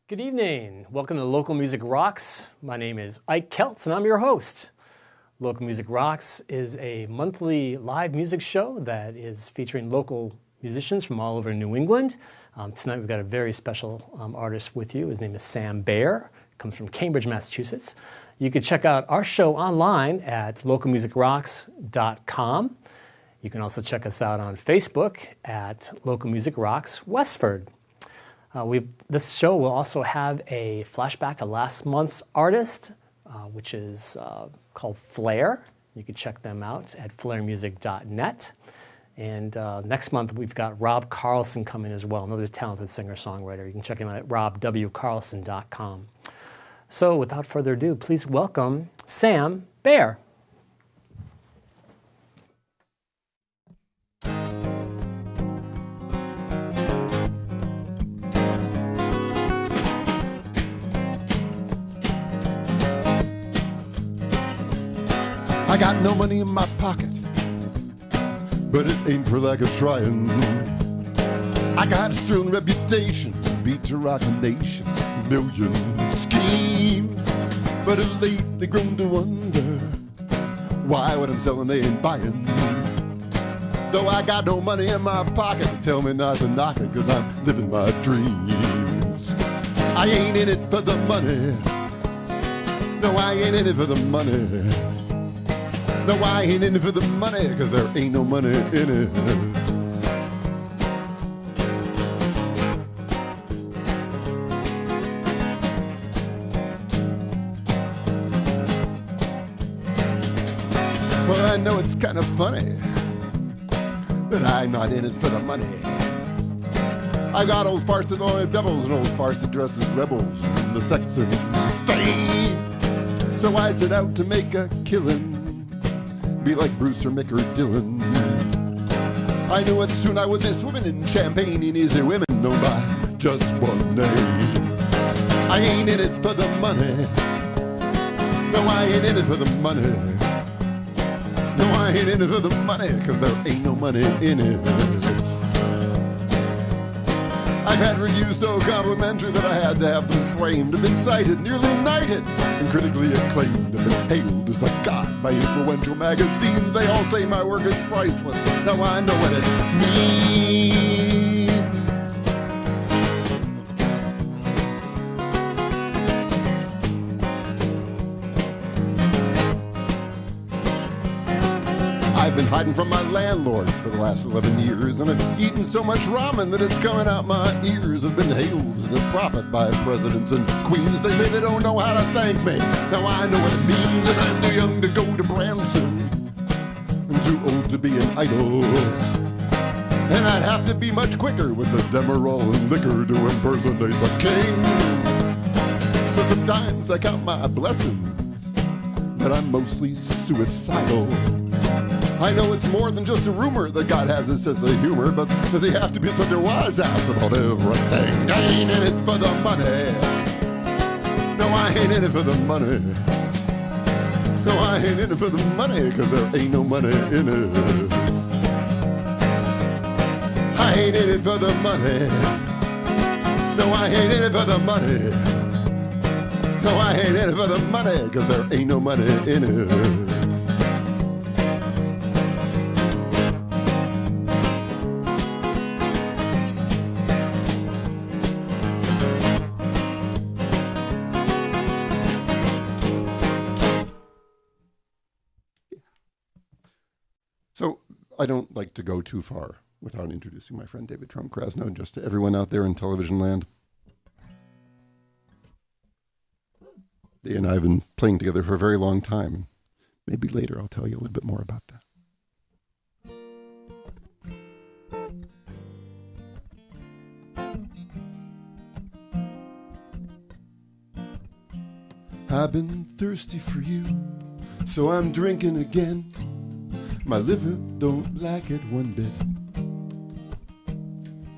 Good evening. Welcome to Local Music Rocks. My name is Ike Keltz and I'm your host. Local Music Rocks is a monthly live music show that is featuring local musicians from all over New England. Tonight we've got a very special artist with you. His name is Sam Baer. Comes from Cambridge, Massachusetts. You can check out our show online at localmusicrocks.com. You can also check us out on Facebook at Local Music Rocks Westford. This show will also have a flashback to last month's artist, which is called Flair. You can check them out at flairmusic.net. And next month we've got Rob Carlson coming as well, another talented singer-songwriter. You can check him out at robwcarlson.com. So without further ado, please welcome Sam Baer. I got no money in my pocket, but it ain't for lack of trying. I got a sterling reputation, beat to rock a nation, million schemes, but have lately grown to wonder why what I'm selling they ain't buying. Though I got no money in my pocket, tell me not to knock it, 'cause I'm living my dreams. I ain't in it for the money, no, I ain't in it for the money. No, I ain't in it for the money, 'cause there ain't no money in it. Well, I know it's kind of funny that I'm not in it for the money. I got old farts that don't have devils and old farts that dress as rebels and the sex and fame. So I set out to make a killing, be like Bruce or Mick or Dylan. I knew it soon I was this woman in champagne and easy women known by just one name. I ain't in it for the money, no, I ain't in it for the money. No, I ain't in it for the money, 'cause there ain't no money in it. I've had reviews so complimentary that I had to have them framed. I've been cited, nearly knighted, and critically acclaimed. I've been hailed as a god by influential magazines. They all say my work is priceless. Now I know what it means. I've been hiding from my landlord for the last 11 years, and I've eaten so much ramen that it's coming out my ears. I've been hailed as a prophet by presidents and queens. They say they don't know how to thank me. Now I know what it means, and I'm too young to go to Branson and too old to be an idol. And I'd have to be much quicker with the Demerol and liquor to impersonate the king. So sometimes I count my blessings, but I'm mostly suicidal. I know it's more than just a rumor that God has a sense of humor, but does he have to be such a wise ass about everything? I ain't in it for the money. No, I ain't in it for the money. No, I ain't in it for the money, 'cause there ain't no money in it. I ain't in it for the money. No, I ain't in it for the money. No, I ain't in it for the money, 'cause there ain't no money in it. So I don't like to go too far without introducing my friend David Troen-Krasnow, just to everyone out there in television land. They and I have been playing together for a very long time. Maybe later I'll tell you a little bit more about that. I've been thirsty for you, so I'm drinking again. My liver don't like it one bit,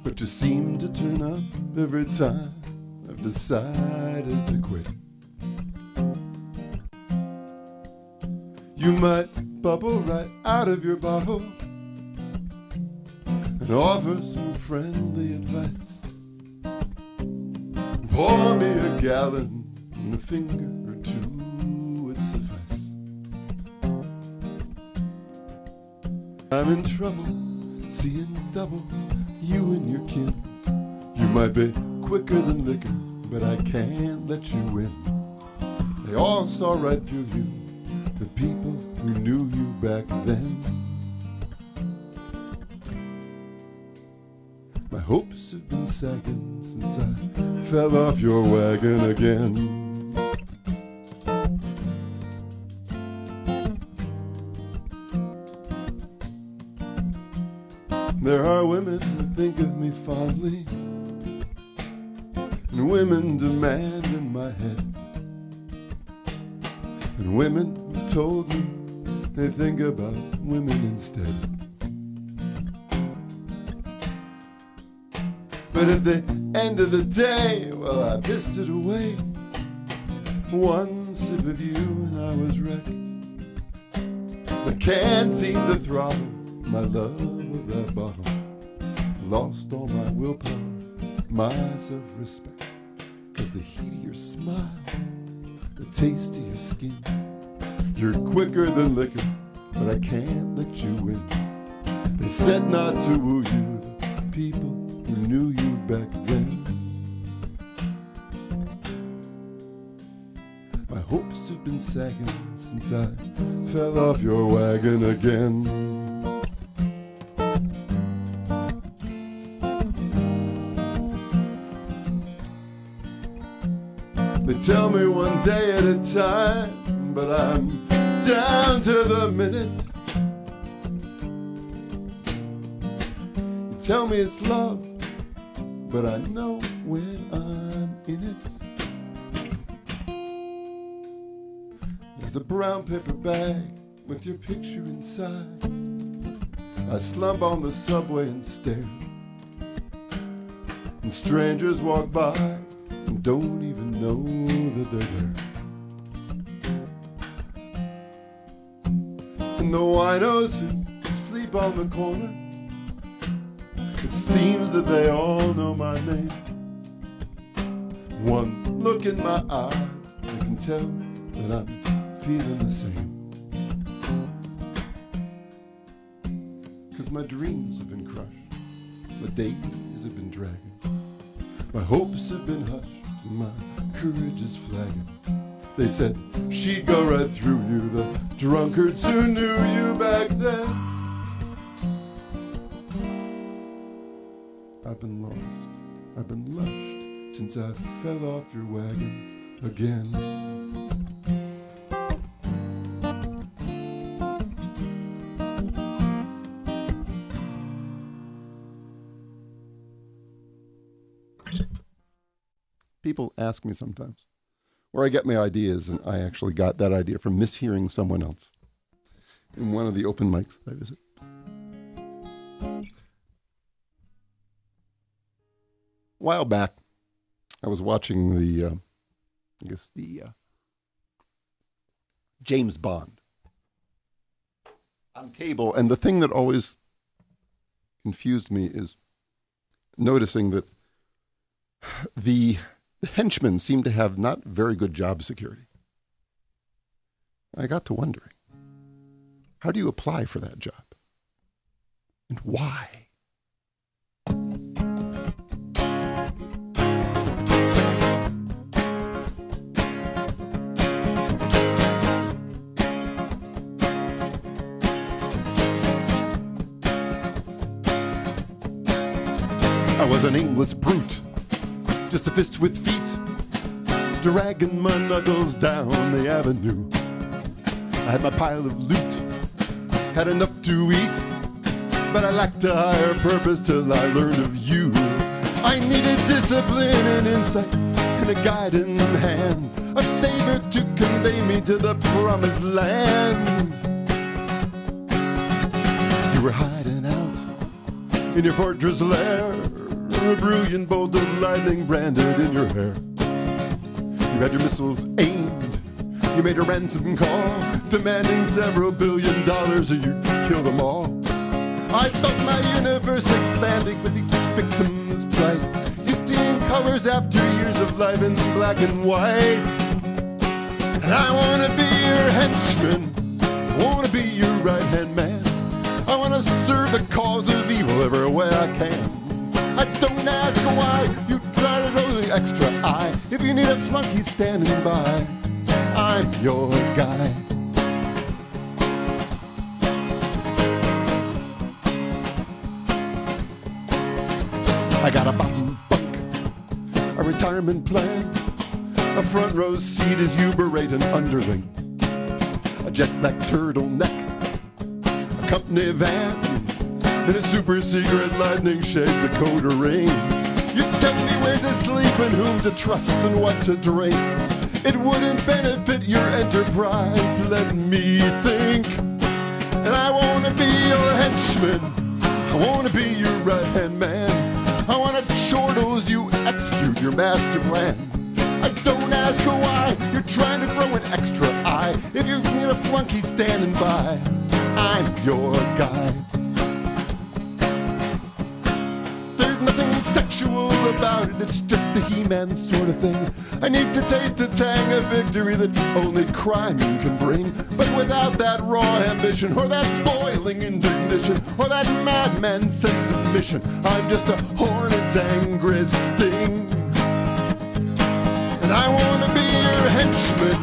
but you seem to turn up every time I've decided to quit. You might bubble right out of your bottle and offer some friendly advice. Pour me a gallon and a finger or two would suffice. I'm in trouble, seeing double, you and your kin. You might be quicker than liquor, but I can't let you win. They all saw right through you, the people who knew you back then. My hopes have been sagging since I fell off your wagon again. There are women who think of me fondly, and women demand in my head, and women who told me they think about women instead. But at the end of the day, well, I pissed it away. One sip of you and I was wrecked. I can't seem to throttle my love of that bottle. Lost all my willpower, my self-respect. 'Cause the heat of your smile, the taste of your skin, you're quicker than liquor, but I can't let you win. They said not to woo you, the people who knew you back then. My hopes have been sagging since I fell off your wagon again. They tell me one day at a time, but I'm down to the minute. You tell me it's love, but I know when I'm in it. There's a brown paper bag with your picture inside. I slump on the subway and stare, and strangers walk by and don't even know that they're there. And the winos who sleep on the corner, it seems that they all know my name. One look in my eye, I can tell that I'm feeling the same. 'Cause my dreams have been crushed, my days have been dragging, my hopes have been hushed, and my courage is flagging. They said she'd go right through you, the drunkards who knew you back then. I've been lost, I've been lushed since I fell off your wagon again. People ask me sometimes where I get my ideas, and I actually got that idea from mishearing someone else in one of the open mics that I visit. A while back, I was watching the James Bond on cable, and the thing that always confused me is noticing that the henchmen seem to have not very good job security. I got to wondering, how do you apply for that job? And why? I was an aimless brute, just a fist with feet, dragging my knuckles down the avenue. I had my pile of loot, had enough to eat, but I lacked a higher purpose till I learned of you. I needed discipline and insight and a guiding hand, a favor to convey me to the promised land. You were hiding out in your fortress lair, a brilliant bolt of lightning branded in your hair. You had your missiles aimed, you made a ransom call, demanding several $1 billion or you'd kill them all. I felt my universe expanding with each victim's plight. You deem colors after years of life in black and white. And I wanna be your henchman, I wanna be your right-hand man. I wanna serve the cause of evil every way I can. I don't ask why you try to roll the extra eye. If you need a flunky standing by, I'm your guy. I got a bottom bunk, a retirement plan, a front row seat as you berate an underling, a jet black turtleneck, a company van, and a super secret lightning-shaped decoder ring. You tell me where to sleep and whom to trust and what to drink. It wouldn't benefit your enterprise to let me think. And I wanna be your henchman, I wanna be your right-hand man. I wanna chortles you execute your master plan. I don't ask why you're trying to throw an extra eye. If you need a flunky standing by, I'm your guy. There's nothing sexual about it, it's just a He-Man sort of thing. I need to taste a tang of victory that only crime can bring. But without that raw ambition, or that boiling indignation, or that madman sense of mission, I'm just a hornet's angry sting. And I wanna be your henchman,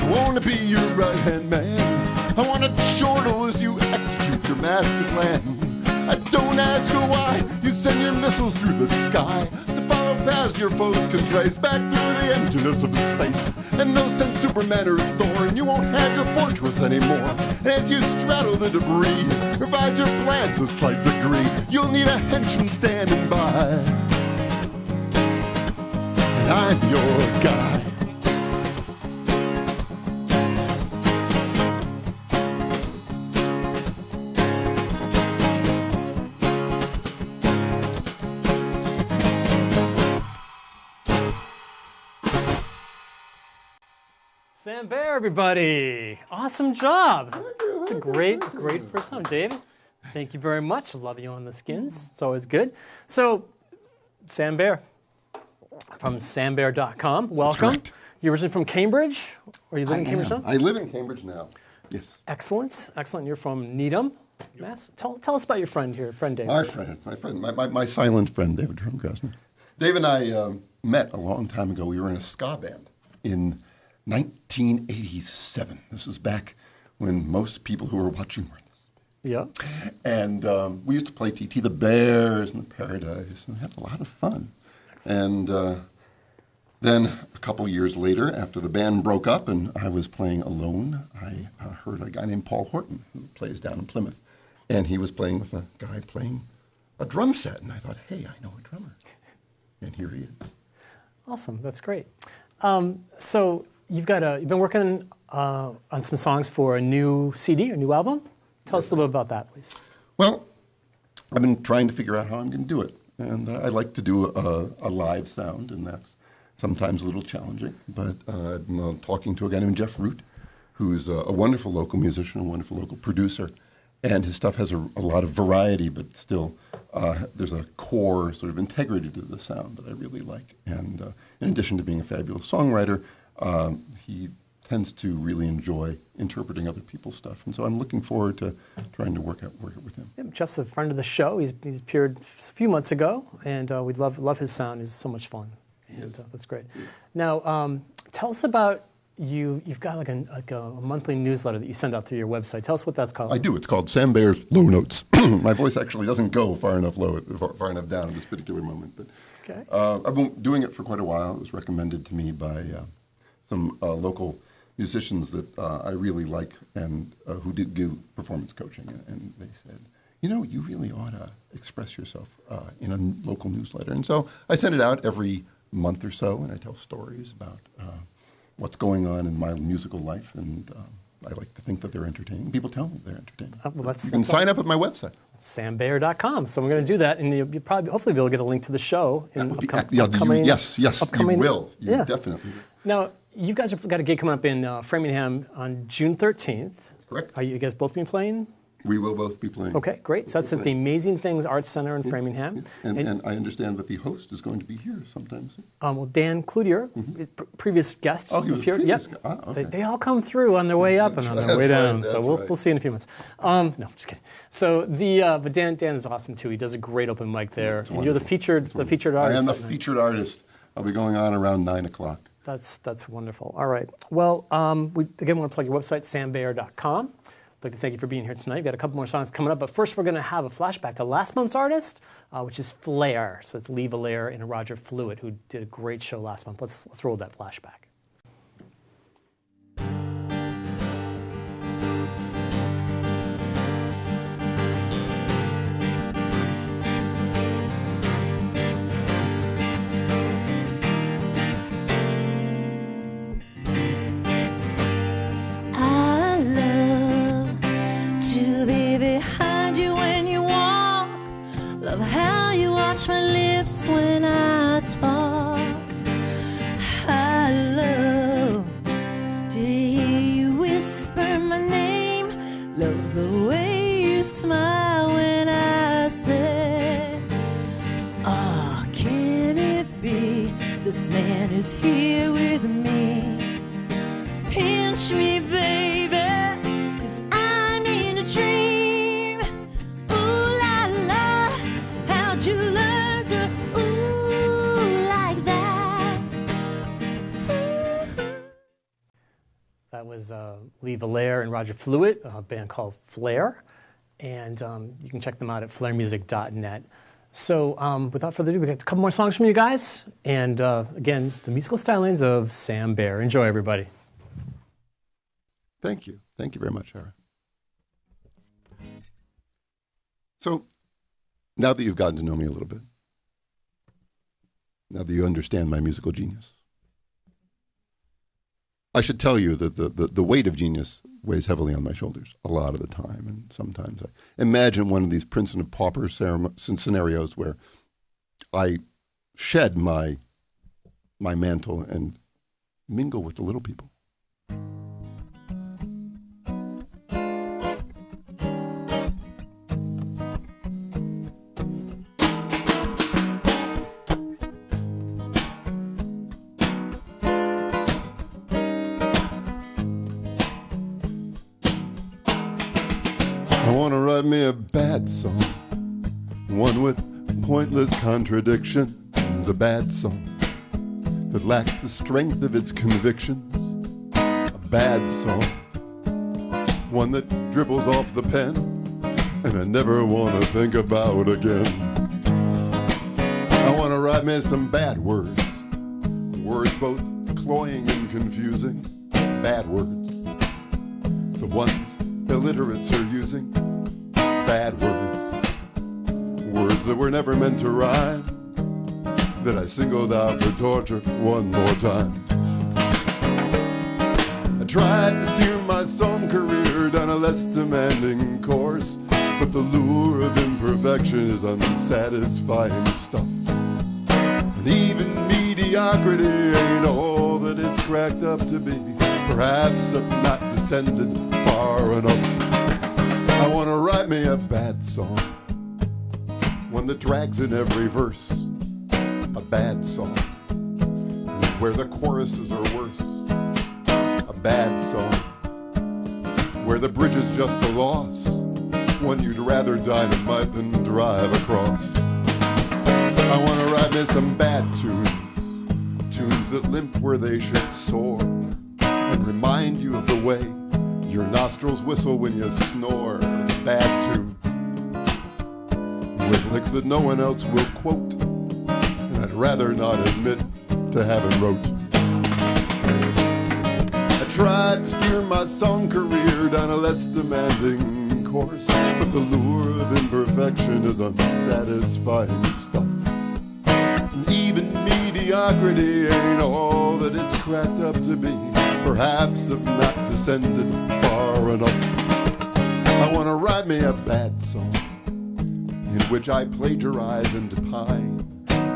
I wanna be your right-hand man. I wanna chortle as you execute your master plan. I don't ask why you send your missiles through the sky to follow past your foes can trace back through the emptiness of space. And no sense Superman or Thor, and you won't have your fortress anymore. And as you straddle the debris, revise your plans a slight degree, you'll need a henchman standing by. And I'm your guy. Sam Bear, everybody. Awesome job. It's a great first time, David. Thank you very much. Love you on the skins. It's always good. So, Sam Bear from sambear.com. Welcome. You're originally from Cambridge? Or you live in Cambridge now? I live in Cambridge now. Yes. Excellent. You're from Needham, Mass. Tell us about your friend here, David. My silent friend, David Troen-Krasnow. Dave and I met a long time ago. We were in a ska band in 1987. This was back when most people who were watching were this. Yeah. And we used to play T.T. the Bears and the Paradise and had a lot of fun. Excellent. And then a couple years later, after the band broke up and I was playing alone, I heard a guy named Paul Horton, who plays down in Plymouth, and he was playing with a guy playing a drum set. And I thought, hey, I know a drummer. And here he is. Awesome. That's great. So you've been working on some songs for a new CD, a new album. Tell us a little bit about that, please. Well, I've been trying to figure out how I'm going to do it. And I like to do a live sound, and that's sometimes a little challenging. But I'm talking to a guy named Jeff Root, who's a wonderful local musician, a wonderful local producer. And his stuff has a lot of variety, but still there's a core sort of integrity to the sound that I really like. And in addition to being a fabulous songwriter, he tends to really enjoy interpreting other people's stuff. And so I'm looking forward to trying to work it with him. Yeah, Jeff's a friend of the show. He's appeared a few months ago, and we'd love his sound. He's so much fun. And that's great. Yeah. Now, tell us about you've got like a monthly newsletter that you send out through your website. Tell us what that's called. I do. It's called Sam Bear's Low Notes. My voice actually doesn't go far enough down at this particular moment. But okay. I've been doing it for quite a while. It was recommended to me by some local musicians that I really like and who did do performance coaching. And they said, you really ought to express yourself in a local newsletter. And so I send it out every month or so, and I tell stories about what's going on in my musical life, and I like to think that they're entertaining. People tell me they're entertaining. Well, you can sign up at my website. sambayer.com. So we're going to do that, and you'll probably, hopefully, be able to get a link to the show in upcoming. Yes, upcoming, you will. You yeah. definitely will. Now, you guys have got a gig coming up in Framingham on June 13th. That's correct. Are you guys both been playing? We will both be playing. Okay, great. So that's at the Amazing Things Arts Center in Framingham. And I understand that the host is going to be here sometime soon. Well, Dan Cloutier, previous guest. Oh, he was appeared. previous. Yep. Ah, okay. They all come through on their way up and on their way down. So we'll see in a few months. No, just kidding. So but Dan is awesome too. He does a great open mic there. And you're the featured artist. I am the featured artist. I'll be going on around 9 o'clock. That's wonderful. All right. Well, we again want to plug your website, sambayer.com. I'd like to thank you for being here tonight. We've got a couple more songs coming up, but first we're going to have a flashback to last month's artist, which is Flair. So it's Lee Valaire and Roger Fluitt, who did a great show last month. Let's roll that flashback. My lips when I talk. I love to hear you whisper my name. Love the way you smile when I say, oh, can it be this man is here with me? Pinch me, baby, 'cause I'm in a dream. Ooh la la, how'd you learn? That was Lee Valaire and Roger Fluitt, a band called Flair. And you can check them out at flairmusic.net. So without further ado, we got a couple more songs from you guys. And again, the musical stylings of Sam Baer. Enjoy, everybody. Thank you. Thank you very much, Aaron. So now that you've gotten to know me a little bit, now that you understand my musical genius, I should tell you that the weight of genius weighs heavily on my shoulders a lot of the time. And sometimes I imagine one of these Prince and Pauper scenarios where I shed my mantle and mingle with the little people. I want to write me a bad song, one with pointless contradictions, a bad song that lacks the strength of its convictions, a bad song, one that dribbles off the pen and I never want to think about again. I want to write me some bad words, words both cloying and confusing, bad words, the ones illiterates are using, bad words, words that were never meant to rhyme, that I singled out for torture one more time. I tried to steer my song career down a less demanding course, but the lure of imperfection is unsatisfying stuff. And even mediocrity ain't all that it's cracked up to be. Perhaps I've not descended far enough. I want to write me a bad song, one that drags in every verse, a bad song where the choruses are worse, a bad song where the bridge is just a loss, one you'd rather dynamite than drive across. I want to write me some bad tunes that limp where they should soar and remind you of the way your nostrils whistle when you snore. It's a bad tune with licks that no one else will quote, and I'd rather not admit to having wrote. I tried to steer my song career down a less demanding course, but the lure of imperfection is unsatisfying stuff. And even mediocrity ain't all that it's cracked up to be. Perhaps I've not descended far enough. I want to write me a bad song in which I plagiarize and pine,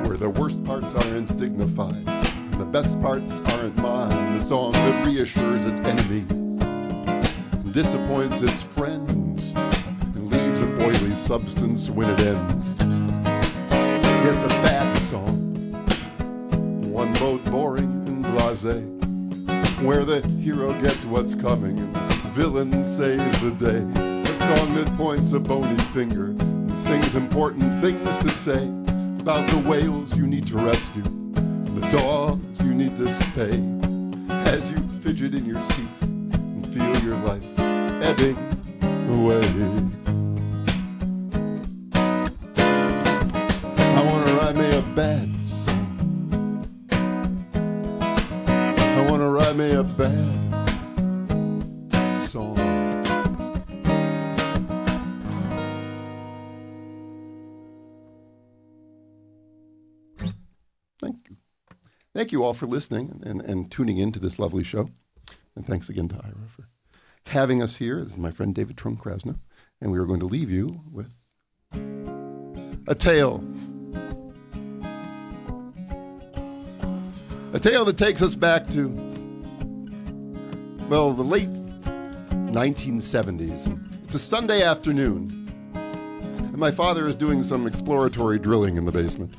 where the worst parts aren't dignified and the best parts aren't mine. The song that reassures its enemies and disappoints its friends and leaves an oily substance when it ends. Yes, a bad song, one both boring and blasé, where the hero gets what's coming and the villain saves the day. A song that points a bony finger and sings important things to say about the whales you need to rescue and the dogs you need to spay, as you fidget in your seats and feel your life ebbing away. I want to write me a bad song. I want to write me a bad song. Thank you. Thank you all for listening and tuning into this lovely show. And thanks again to Ira for having us here. This is my friend David Troen-Krasnow, and we are going to leave you with a tale. A tale that takes us back to, well, the late 1970s. It's a Sunday afternoon, and my father is doing some exploratory drilling in the basement.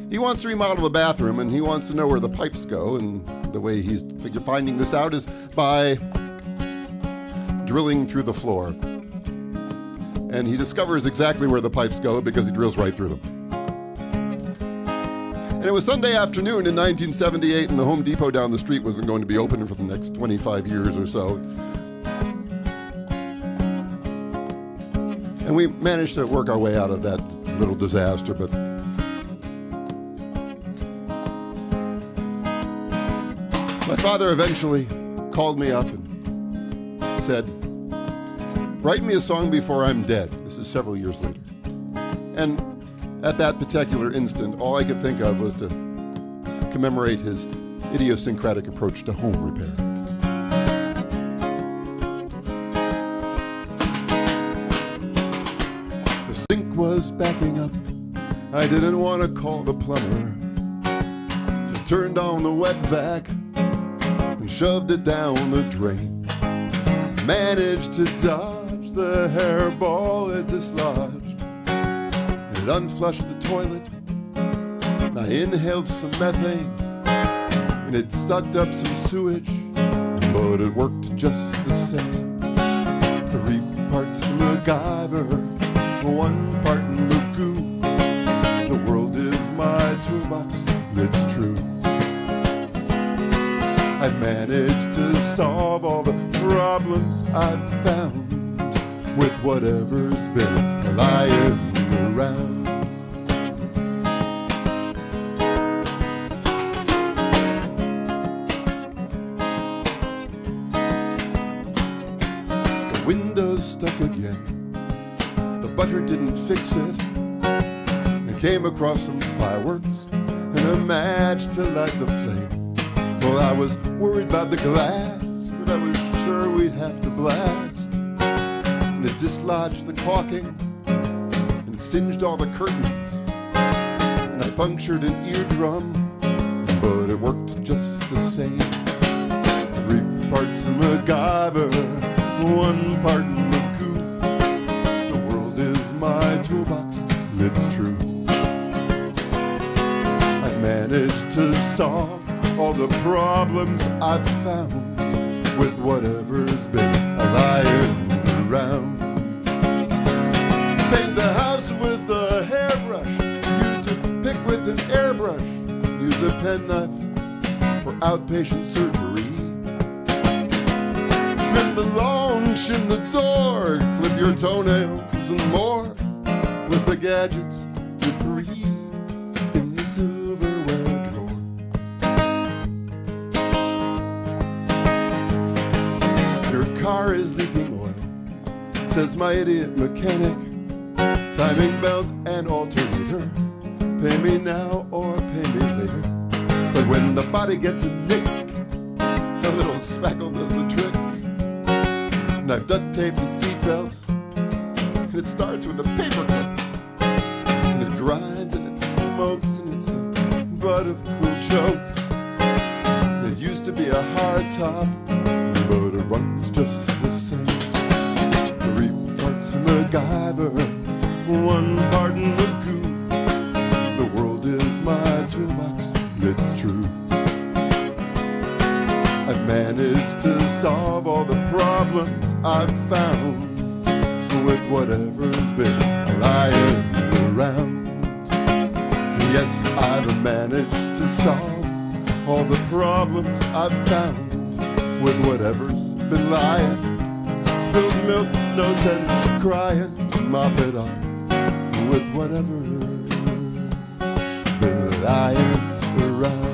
He wants to remodel the bathroom, and he wants to know where the pipes go, and the way he's finding this out is by drilling through the floor. And he discovers exactly where the pipes go because he drills right through them. And it was Sunday afternoon in 1978, and the Home Depot down the street wasn't going to be open for the next 25 years or so. And we managed to work our way out of that little disaster, but my father eventually called me up and said, "Write me a song before I'm dead." This is several years later. And at that particular instant, all I could think of was to commemorate his idiosyncratic approach to home repair. The sink was backing up. I didn't want to call the plumber. So I turned on the wet vac and shoved it down the drain. Managed to dodge the hairball it dislodged. It unflushed the toilet, and I inhaled some methane, and it sucked up some sewage, but it worked just the same. 3 parts MacGyver, 1 part Magoo. The world is my toolbox, it's true. I've managed to solve all the problems I've found with whatever's been lying around. The window's stuck again. The butter didn't fix it. I came across some fireworks and a match to light the flame. Well, I was worried about the glass, but I was sure we'd have to blast. And it dislodged the caulking, and it singed all the curtains. And I punctured an eardrum, but it worked just the same. 3 parts of MacGyver, 1 part Magoo. The world is my toolbox, it's true. I've managed to solve all the problems I've found with whatever's been lying around. Paint the house with a hairbrush, used a pick with an airbrush, use a penknife for outpatient surgery. Trim the lawn, shim the door, clip your toenails and more with the gadgets you breathe in the silverware drawer. Your car is leaking oil, says my idiot mechanic. Timing belt and alternator, pay me now or pay But when the body gets a nick, a little spackle does the trick. And I've duct taped the seatbelts, and it starts with a paper clip. And it grinds and it smokes, and it's the butt of cool jokes. And it used to be a hard top, but it runs just the same. 3 parts of MacGyver, 1 part in the goo. The world is my toolbox, it's true. I've managed to solve all the problems I've found with whatever's been lying around. Yes, I've managed to solve all the problems I've found with whatever's been lying. Spilled milk, no sense crying. Mop it up with whatever's been lying around.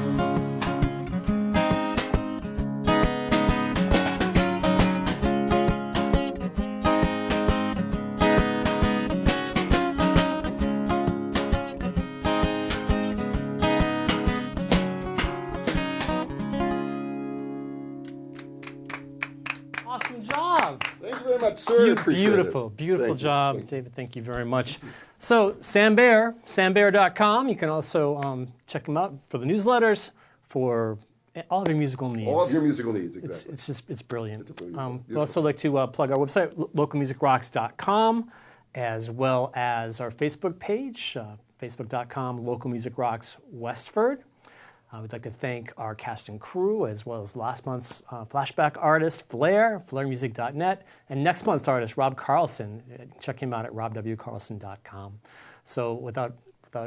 Awesome job. Thank you very much, sir. Appreciate Beautiful, it. beautiful Thank you. job, Thank you. David. Thank you very much. So Sam Baer, sambear.com. You can also check him out for the newsletters, for all of your musical needs. All of your musical needs, exactly. It's brilliant. It's brilliant. We'd also like to plug our website, localmusicrocks.com, as well as our Facebook page, facebook.com, Local Music Rocks Westford. We'd like to thank our cast and crew, as well as last month's flashback artist, Flair, flairmusic.net, and next month's artist, Rob Carlson. Check him out at robwcarlson.com. So without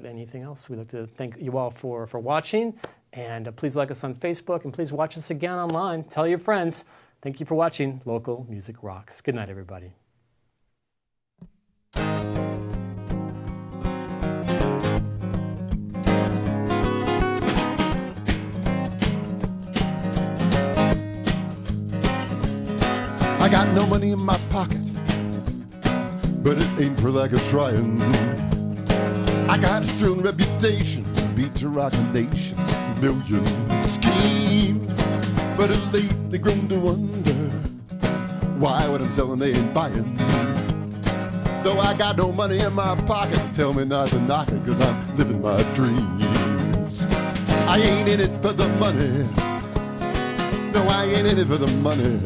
anything else, we'd like to thank you all for watching, and please like us on Facebook, and please watch us again online. Tell your friends. Thank you for watching Local Music Rocks. Good night, everybody. I got no money in my pocket, but it ain't for lack of trying. I got a sterling reputation, beat to rock a nation, million schemes, but it lately grown to wonder why what I'm selling they ain't buying. Though I got no money in my pocket, tell me not to knock it, 'cause I'm living my dreams. I ain't in it for the money, no, I ain't in it for the money.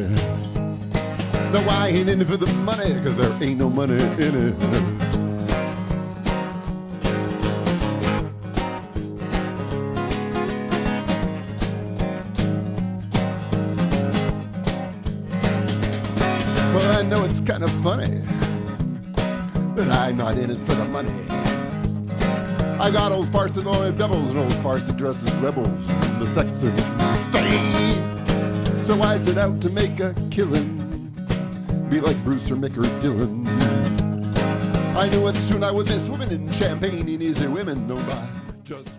No, I ain't in it for the money, 'cause there ain't no money in it. Well, I know it's kind of funny that I'm not in it for the money. I got old farts that only devils and old farts that dress as rebels, the sex and fame. So I set out to make a killing, be like Bruce or Mick or Dylan. I knew it soon I would miss women in champagne and easy women, no, I just